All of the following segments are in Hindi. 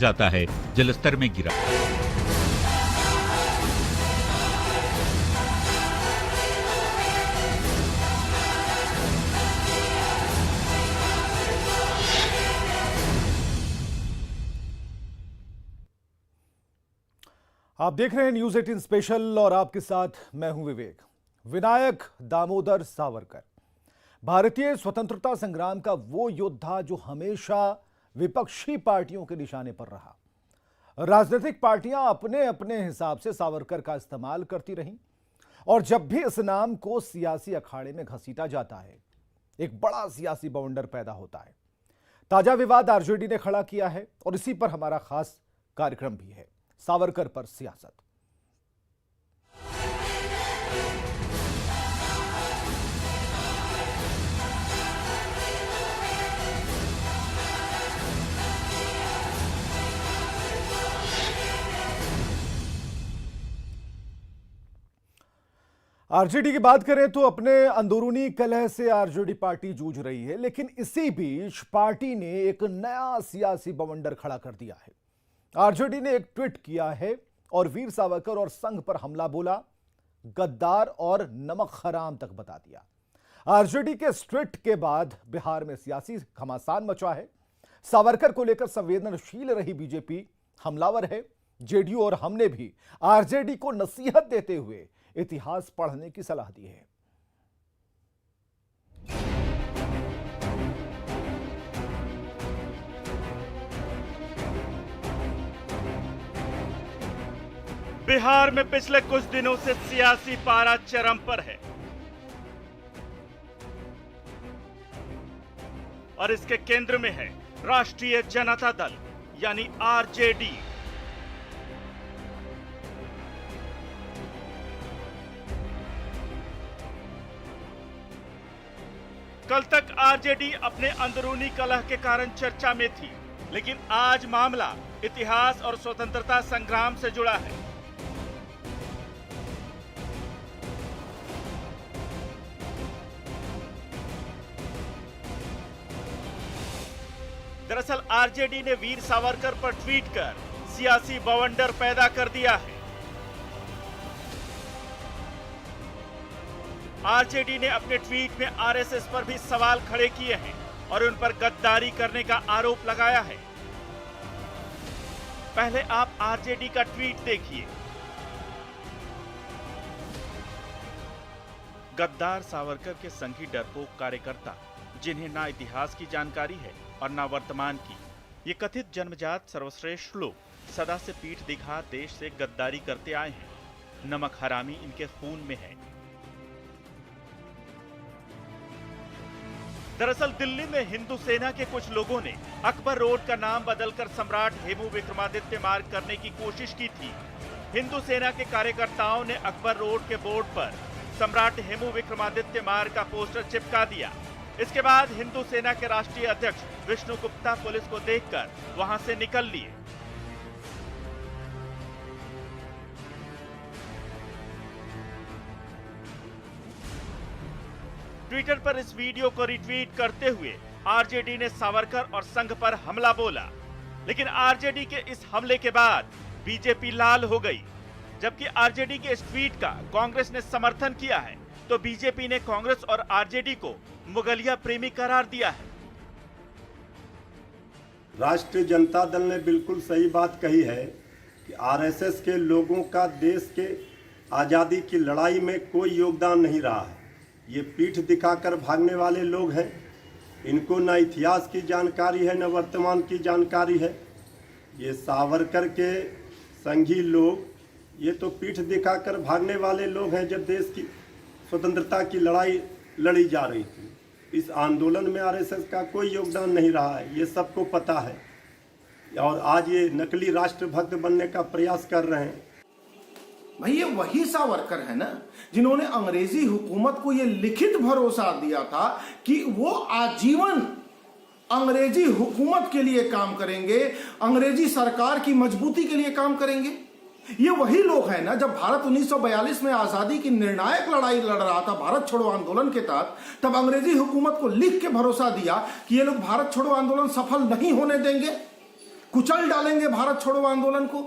जाता है जलस्तर में गिरा। आप देख रहे हैं न्यूज 18 स्पेशल और आपके साथ मैं हूं विवेक। विनायक दामोदर सावरकर भारतीय स्वतंत्रता संग्राम का वो योद्धा जो हमेशा विपक्षी पार्टियों के निशाने पर रहा। राजनीतिक पार्टियां अपने अपने हिसाब से सावरकर का इस्तेमाल करती रहीं और जब भी इस नाम को सियासी अखाड़े में घसीटा जाता है एक बड़ा सियासी बवंडर पैदा होता है। ताजा विवाद आरजेडी ने खड़ा किया है और इसी पर हमारा खास कार्यक्रम भी है, सावरकर पर सियासत। आरजेडी की बात करें तो अपने अंदरूनी कलह से आरजेडी पार्टी जूझ रही है, लेकिन इसी बीच पार्टी ने एक नया सियासी बवंडर खड़ा कर दिया है। आरजेडी ने एक ट्वीट किया है और वीर सावरकर और संघ पर हमला बोला, गद्दार और नमक हराम तक बता दिया। आरजेडी के इस ट्वीट के बाद बिहार में सियासी घमासान मचा है। सावरकर को लेकर संवेदनशील रही बीजेपी हमलावर है। जेडीयू और हमने भी आरजेडी को नसीहत देते हुए इतिहास पढ़ने की सलाह दी है। बिहार में पिछले कुछ दिनों से सियासी पारा चरम पर है और इसके केंद्र में है राष्ट्रीय जनता दल यानी आरजेडी। कल तक आरजेडी अपने अंदरूनी कलह के कारण चर्चा में थी, लेकिन आज मामला इतिहास और स्वतंत्रता संग्राम से जुड़ा है। दरअसल आरजेडी ने वीर सावरकर पर ट्वीट कर सियासी बवंडर पैदा कर दिया है। आरजेडी ने अपने ट्वीट में आरएसएस पर भी सवाल खड़े किए हैं और उन पर गद्दारी करने का आरोप लगाया है। पहले आप आरजेडी का ट्वीट देखिए। गद्दार सावरकर के संघी डरपोक कार्यकर्ता, जिन्हें ना इतिहास की जानकारी है और ना वर्तमान की, ये कथित जन्मजात सर्वश्रेष्ठ लोग सदा से पीठ दिखा देश से गद्दारी करते आए हैं। नमक हरामी इनके खून में है। दरअसल दिल्ली में हिंदू सेना के कुछ लोगों ने अकबर रोड का नाम बदलकर सम्राट हेमू विक्रमादित्य मार्ग करने की कोशिश की थी। हिंदू सेना के कार्यकर्ताओं ने अकबर रोड के बोर्ड पर सम्राट हेमू विक्रमादित्य मार्ग का पोस्टर चिपका दिया। इसके बाद हिंदू सेना के राष्ट्रीय अध्यक्ष विष्णु गुप्ता पुलिस को देखकर वहां से निकल लिए। ट्विटर पर इस वीडियो को रिट्वीट करते हुए आरजेडी ने सावरकर और संघ पर हमला बोला, लेकिन आरजेडी के इस हमले के बाद बीजेपी लाल हो गई। जबकि आरजेडी के इस ट्वीट का कांग्रेस ने समर्थन किया है, तो बीजेपी ने कांग्रेस और आरजेडी को मुगलिया प्रेमी करार दिया है। राष्ट्रीय जनता दल ने बिल्कुल सही बात कही है कि आरएसएस के लोगों का देश के आज़ादी की लड़ाई में कोई योगदान नहीं रहा है। ये पीठ दिखाकर भागने वाले लोग हैं। इनको न इतिहास की जानकारी है, न वर्तमान की जानकारी है। ये सावरकर के संघी लोग, ये तो पीठ दिखाकर भागने वाले लोग हैं। जब देश की स्वतंत्रता की लड़ाई लड़ी जा रही थी, इस आंदोलन में आरएसएस का कोई योगदान नहीं रहा है, ये सबको पता है। और आज ये नकली राष्ट्रभक्त बनने का प्रयास कर रहे हैं। भाई ये वही सावरकर है ना जिन्होंने अंग्रेजी हुकूमत को ये लिखित भरोसा दिया था कि वो आजीवन अंग्रेजी हुकूमत के लिए काम करेंगे, अंग्रेजी सरकार की मजबूती के लिए काम करेंगे। ये वही लोग हैं ना, जब भारत 1942 में आजादी की निर्णायक लड़ाई लड़ रहा था भारत छोड़ो आंदोलन के तहत, तब अंग्रेजी हुकूमत को लिख के भरोसा दिया कि ये लोग भारत छोड़ो आंदोलन सफल नहीं होने देंगे। कुचल डालेंगे भारत छोड़ो आंदोलन को।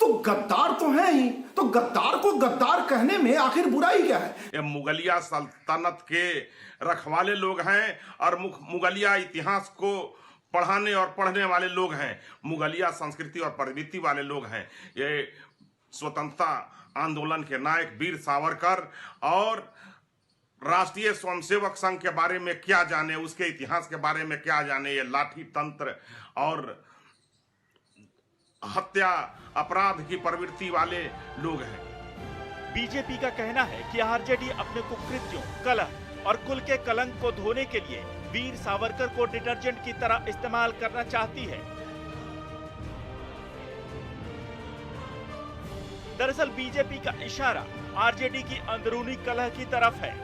तो गद्दार तो हैं ही, तो गद्दार को गद्दार कहने में आखिर बुराई क्या है? ये मुगलिया सल्तनत के रखवाले लोग हैं और मुगलिया इतिहास को पढ़ाने और पढ़ने वाले लोग हैं, मुगलिया संस्कृति और प्रवृत्ति वाले लोग हैं। ये स्वतंत्रता आंदोलन के नायक वीर सावरकर और राष्ट्रीय स्वयंसेवक संघ के बारे में क्या जाने, उसके इतिहास के बारे में क्या जाने, ये लाठी तंत्र और हत्या अपराध की प्रवृत्ति वाले लोग हैं। बीजेपी का कहना है कि आरजेडी अपने कुकृत्यों, कलह और कुल के कलंक को धोने के लिए वीर सावरकर को डिटर्जेंट की तरह इस्तेमाल करना चाहती है। दरअसल बीजेपी का इशारा आरजेडी की अंदरूनी कलह की तरफ है।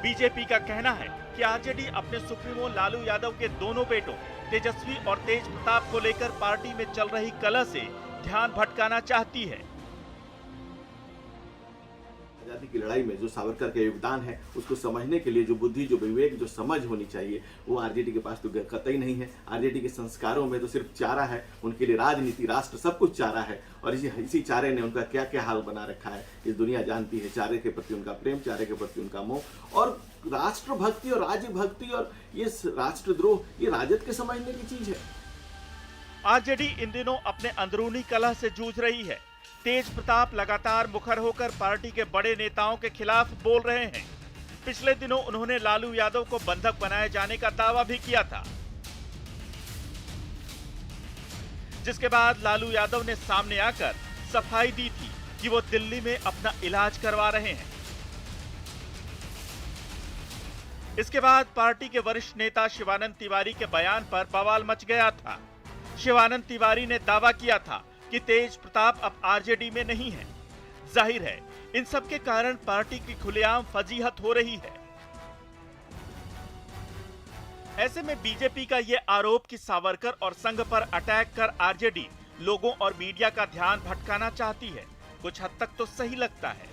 बीजेपी का कहना है कि आरजेडी अपने सुप्रीमो लालू यादव के दोनों बेटों तेजस्वी और तेज प्रताप को लेकर पार्टी में चल रही कलह से ध्यान भटकाना चाहती है। आजादी की लड़ाई में जो सावरकर का योगदान है उसको समझने के लिए जो बुद्धि, जो विवेक, जो समझ होनी चाहिए वो आरजेडी के पास तो कतई नहीं है। आरजेडी के संस्कारों में तो सिर्फ चारा है, उनके लिए राजनीति, राष्ट्र सब कुछ चारा है और इसी चारे ने उनका क्या क्या हाल बना रखा है ये दुनिया जानती है। चारे के प्रति उनका प्रेम, चारे के प्रति उनका मोह और राष्ट्रभक्ति और राज्य भक्ति और ये राष्ट्रद्रोह, ये राजद के समझने की चीज है। आरजेडी इन दिनों अपने अंदरूनी कलह से जूझ रही है। तेज प्रताप लगातार मुखर होकर पार्टी के बड़े नेताओं के खिलाफ बोल रहे हैं। पिछले दिनों उन्होंने लालू यादव को बंधक बनाए जाने का दावा भी किया था, जिसके बाद लालू यादव ने सामने आकर सफाई दी थी कि वो दिल्ली में अपना इलाज करवा रहे हैं। इसके बाद पार्टी के वरिष्ठ नेता शिवानंद तिवारी के बयान पर बवाल मच गया था। शिवानंद तिवारी ने दावा किया था कि तेज प्रताप अब आरजेडी में नहीं है। जाहिर है इन सब के कारण पार्टी की खुलेआम फजीहत हो रही है। ऐसे में बीजेपी का यह आरोप कि सावरकर और संघ पर अटैक कर आरजेडी लोगों और मीडिया का ध्यान भटकाना चाहती है, कुछ हद तक तो सही लगता है।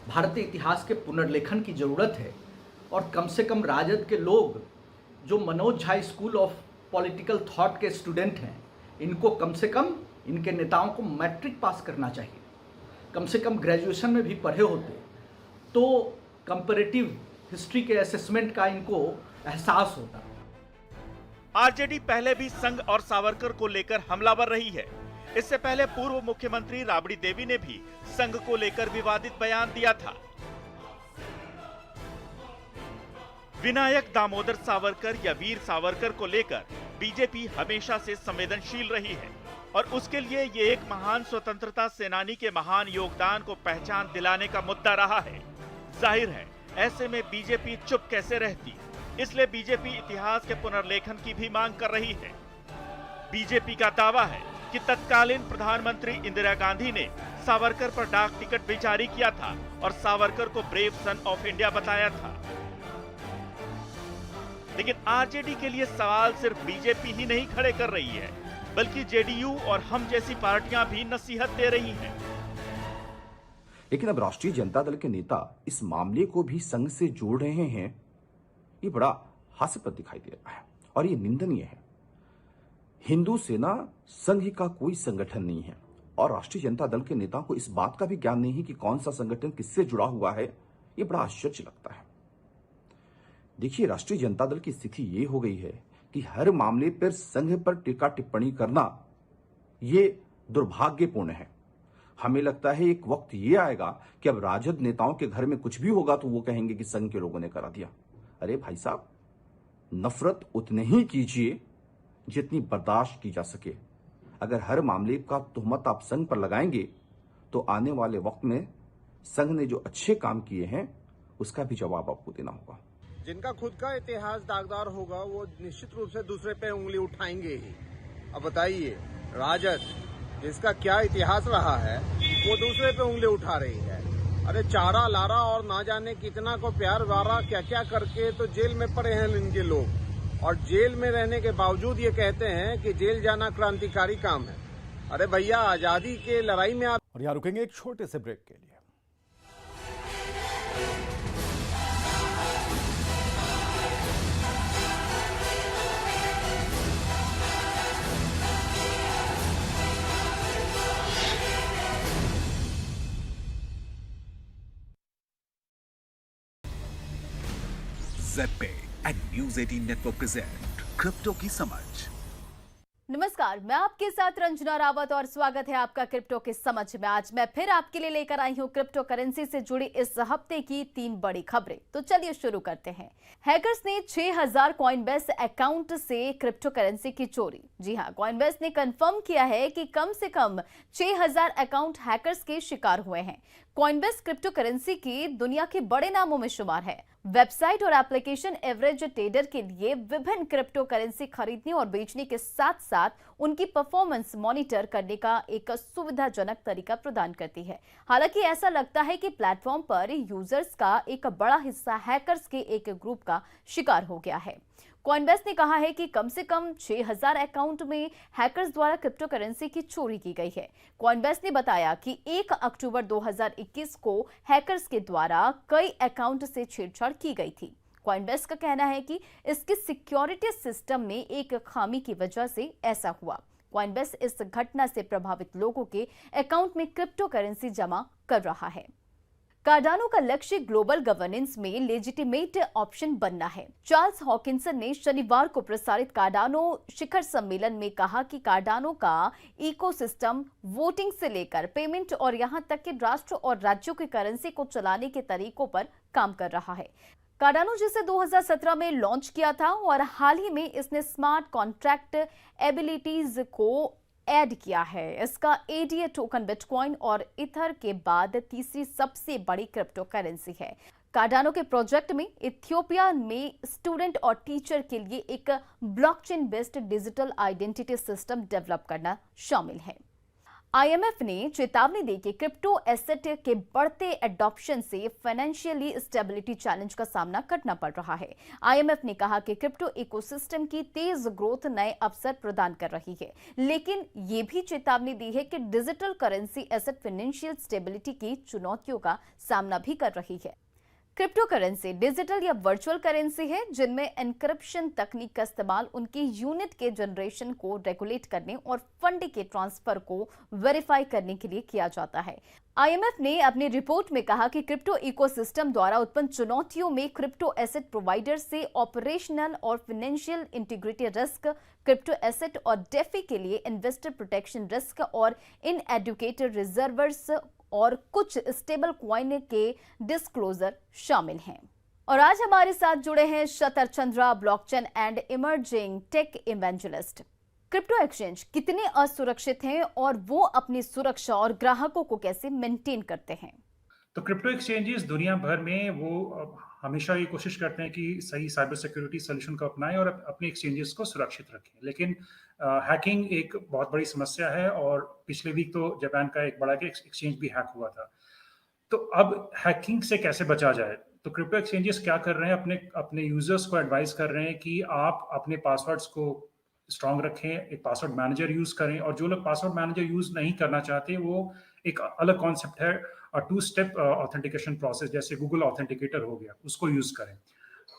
भारतीय इतिहास के पुनर्लेखन की जरूरत है और कम से कम राजद के लोग जो Manoj Jha school of political thought के स्टूडेंट हैं, इनको कम से कम इनके नेताओं को मैट्रिक पास करना चाहिए। कम से कम ग्रेजुएशन में भी पढ़े होते तो कंपैरेटिव हिस्ट्री के असेसमेंट का इनको एहसास होता। आरजेडी पहले भी संघ और सावरकर को लेकर हमलावर रही है। इससे पहले पूर्व मुख्यमंत्री राबड़ी देवी ने भी संघ को लेकर विवादित बयान दिया था। विनायक दामोदर सावरकर या वीर सावरकर को लेकर बीजेपी हमेशा से संवेदनशील रही है और उसके लिए ये एक महान स्वतंत्रता सेनानी के महान योगदान को पहचान दिलाने का मुद्दा रहा है। जाहिर है ऐसे में बीजेपी चुप कैसे रहती, इसलिए बीजेपी इतिहास के पुनर्लेखन की भी मांग कर रही है। बीजेपी का दावा है कि तत्कालीन प्रधानमंत्री इंदिरा गांधी ने सावरकर पर डाक टिकट भी जारी किया था और सावरकर को ब्रेव सन ऑफ इंडिया बताया था। लेकिन आरजेडी के लिए सवाल सिर्फ बीजेपी ही नहीं खड़े कर रही है, बल्कि जेडीयू और हम जैसी पार्टियां भी नसीहत दे रही हैं। लेकिन अब राष्ट्रीय जनता दल के नेता इस मामले को भी संघ से जोड़ रहे हैं, ये बड़ा हास्यप्रद दिखाई दे रहा है और ये निंदनीय है। हिंदू सेना संघ का कोई संगठन नहीं है और राष्ट्रीय जनता दल के नेताओं को इस बात का भी ज्ञान नहीं है कि कौन सा संगठन किससे जुड़ा हुआ है। ये बड़ा आश्चर्य लगता है। देखिए, राष्ट्रीय जनता दल की स्थिति ये हो गई है कि हर मामले पर संघ पर टीका टिप्पणी करना ये दुर्भाग्यपूर्ण है। हमें लगता है एक वक्त ये आएगा कि अब राजद नेताओं के घर में कुछ भी होगा तो वो कहेंगे कि संघ के लोगों ने करा दिया। अरे भाई साहब, नफरत उतने ही कीजिए जितनी बर्दाश्त की जा सके। अगर हर मामले का तुहमत आप संघ पर लगाएंगे तो आने वाले वक्त में संघ ने जो अच्छे काम किए हैं उसका भी जवाब आपको देना होगा। जिनका खुद का इतिहास दागदार होगा वो निश्चित रूप से दूसरे पे उंगली उठाएंगे ही। अब बताइए, राजद जिसका क्या इतिहास रहा है वो दूसरे पे उंगली उठा रही है। अरे चारा लारा और ना जाने कितना को प्यार वारा क्या क्या करके तो जेल में पड़े हैं इनके लोग, और जेल में रहने के बावजूद ये कहते हैं कि जेल जाना क्रांतिकारी काम है। अरे भैया, आजादी के लड़ाई में आप। और यहाँ रुकेंगे एक छोटे से ब्रेक के लिए। ऐप पे and News18 network present crypto की समझ। नमस्कार, मैं आपके साथ रंजना रावत और स्वागत है आपका क्रिप्टो की समझ में। आज मैं फिर आपके लिए लेकर आई हूं क्रिप्टो करेंसी से जुड़ी इस हफ्ते की 3 बड़ी खबरें। तो चलिए शुरू करते हैं। हैकर्स ने 6000 कॉइनबेस अकाउंट से क्रिप्टो करेंसी की चोरी। जी हां, कॉइनबेस ने कंफर्म किया है कि कम से कम 6000 अकाउंट हैकर्स के शिकार हुए हैं। कॉइनबेस क्रिप्टो करेंसी की दुनिया के बड़े नामों में शुमार है। वेबसाइट और एप्लीकेशन एवरेज ट्रेडर के लिए विभिन्न क्रिप्टो करेंसी खरीदने और बेचने के साथ साथ उनकी परफॉर्मेंस मॉनिटर करने का एक सुविधाजनक तरीका प्रदान करती है। हालांकि ऐसा लगता है कि प्लेटफॉर्म पर यूजर्स का एक बड़ा हिस्सा हैकर्स के एक ग्रुप का शिकार हो गया है। कॉइनबेस ने कहा है कि कम से कम 6000 अकाउंट में हैकर्स द्वारा क्रिप्टो करेंसी की चोरी की गई है। कॉइनबेस ने बताया कि 1 अक्टूबर 2021 को हैकर्स के द्वारा कई अकाउंट से छेड़छाड़ की गई थी। कॉइनबेस का कहना है कि इसके सिक्योरिटी सिस्टम में एक खामी की वजह से ऐसा हुआ। कॉइनबेस इस घटना से प्रभावित लोगों के अकाउंट में क्रिप्टो करेंसी जमा कर रहा है। कार्डानो का लक्ष्य ग्लोबल गवर्नेंस में लेजिटिमेट ऑप्शन बनना है। चार्ल्स हॉकिंसन ने शनिवार को प्रसारित कार्डानो शिखर सम्मेलन में कहा कि कार्डानो का इकोसिस्टम वोटिंग से लेकर पेमेंट और यहां तक कि राष्ट्र और राज्यों की करेंसी को चलाने के तरीकों पर काम कर रहा है। कार्डानो जिसे 2017 में लॉन्च किया था और हाल ही में इसने स्मार्ट कॉन्ट्रैक्ट एबिलिटीज को ऐड किया है। इसका एडीए टोकन बिटकॉइन और इथर के बाद तीसरी सबसे बड़ी क्रिप्टो करेंसी है। कार्डानो के प्रोजेक्ट में इथियोपिया में स्टूडेंट और टीचर के लिए एक blockchain based digital identity system develop करना शामिल है। आईएमएफ ने चेतावनी दी कि क्रिप्टो एसेट के बढ़ते एडॉप्शन से फाइनेंशियली स्टेबिलिटी चैलेंज का सामना करना पड़ रहा है। आईएमएफ ने कहा कि क्रिप्टो इकोसिस्टम की तेज ग्रोथ नए अवसर प्रदान कर रही है, लेकिन ये भी चेतावनी दी है कि digital currency asset financial stability की चुनौतियों का सामना भी कर रही है। क्रिप्टो करेंसी डिजिटल या वर्चुअल करेंसी है जिनमें एन्क्रिप्शन तकनीक का इस्तेमाल उनकी यूनिट के जनरेशन को रेगुलेट करने और फंड के ट्रांसफर को वेरीफाई करने के लिए किया जाता है। आईएमएफ ने अपनी रिपोर्ट में कहा कि क्रिप्टो इकोसिस्टम द्वारा उत्पन्न चुनौतियों में क्रिप्टो एसेट प्रोवाइडर से ऑपरेशनल और financial integrity risk, crypto asset और डेफी के लिए इन्वेस्टर प्रोटेक्शन रिस्क और इनएडुकेटेड रिजर्वर्स और कुछ स्टेबल कॉइन के डिस्क्लोजर शामिल हैं। और आज हमारे साथ जुड़े हैं शतर Chandra, blockchain and emerging tech evangelist. Crypto exchange कितने असुरक्षित हैं और वो अपनी सुरक्षा और ग्राहकों को कैसे मेंटेन करते हैं? तो क्रिप्टो एक्सचेंजेस दुनिया भर में वो हमेशा ये कोशिश करते हैं कि सही साइबर सिक्योरिटी सोल्यूशन को अपनाएं और अपने एक्सचेंजेस को सुरक्षित रखें। लेकिन हैकिंग एक बहुत बड़ी समस्या है और पिछले वीक तो जापान का एक बड़ा एक्सचेंज भी हैक हुआ था। तो अब हैकिंग से कैसे बचा जाए? तो क्रिप्टो एक्सचेंजेस क्या कर रहे हैं, अपने यूजर्स को एडवाइस कर रहे हैं कि आप अपने पासवर्ड्स को स्ट्रांग रखें, एक पासवर्ड मैनेजर यूज करें, और जो लोग पासवर्ड मैनेजर यूज नहीं करना चाहते वो एक अलग कॉन्सेप्ट है 2 स्टेप ऑथेंटिकेशन प्रोसेस, जैसे गूगल ऑथेंटिकेटर हो गया, उसको यूज करें।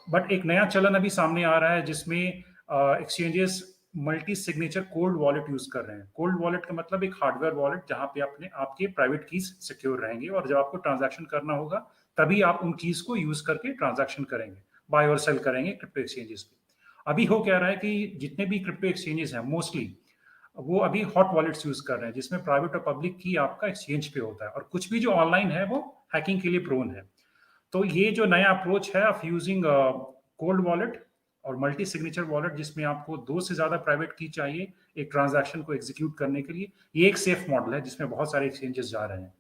बट एक नया चलन अभी सामने आ रहा है जिसमें exchanges multi signature cold wallet use कर रहे हैं। कोल्ड वॉलेट का मतलब एक हार्डवेयर वॉलेट जहां पे आपके प्राइवेट कीज सिक्योर रहेंगे और जब आपको ट्रांजैक्शन करना होगा तभी आप उन कीज को यूज करके ट्रांजैक्शन करेंगे, बाय और सेल करेंगे क्रिप्टो एक्सचेंजेस पे। अभी हो क्या रहा है कि जितने भी क्रिप्टो एक्सचेंजेस हैं मोस्टली वो अभी हॉट वॉलेट्स यूज कर रहे हैं जिसमें प्राइवेट और पब्लिक की आपका एक्सचेंज पे होता है, और कुछ भी जो ऑनलाइन है वो हैकिंग के लिए प्रोन है। तो ये जो नया अप्रोच है ऑफ यूजिंग कोल्ड वॉलेट और मल्टी सिग्नेचर वॉलेट जिसमें आपको 2 से ज्यादा प्राइवेट की चाहिए एक ट्रांजैक्शन को एग्जीक्यूट करने के लिए, ये एक सेफ मॉडल है जिसमें बहुत सारे एक्सचेंजेस जा रहे हैं।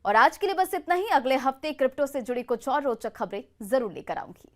और आज के लिए बस इतना ही। अगले हफ्ते क्रिप्टो से जुड़ी कुछ और रोचक खबरें जरूर लेकर आऊंगी।